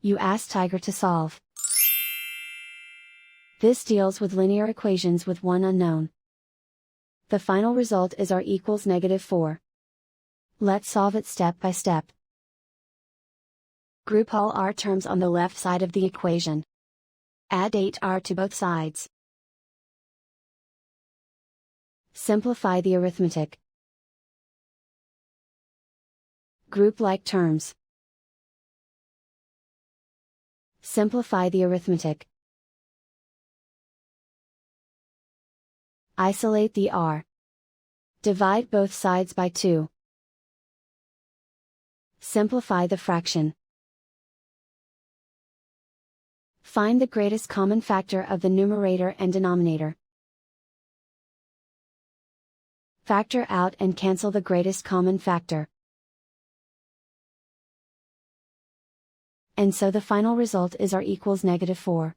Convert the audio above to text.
You ask Tiger to solve. This deals with linear equations with one unknown. The final result is r equals -4. Let's solve it step by step. Group all r terms on the left side of the equation. Add 8r to both sides. Simplify the arithmetic. Group like terms. Simplify the arithmetic. Isolate the r. Divide both sides by 2. Simplify the fraction. Find the greatest common factor of the numerator and denominator. Factor out and cancel the greatest common factor. And so the final result is r equals -4.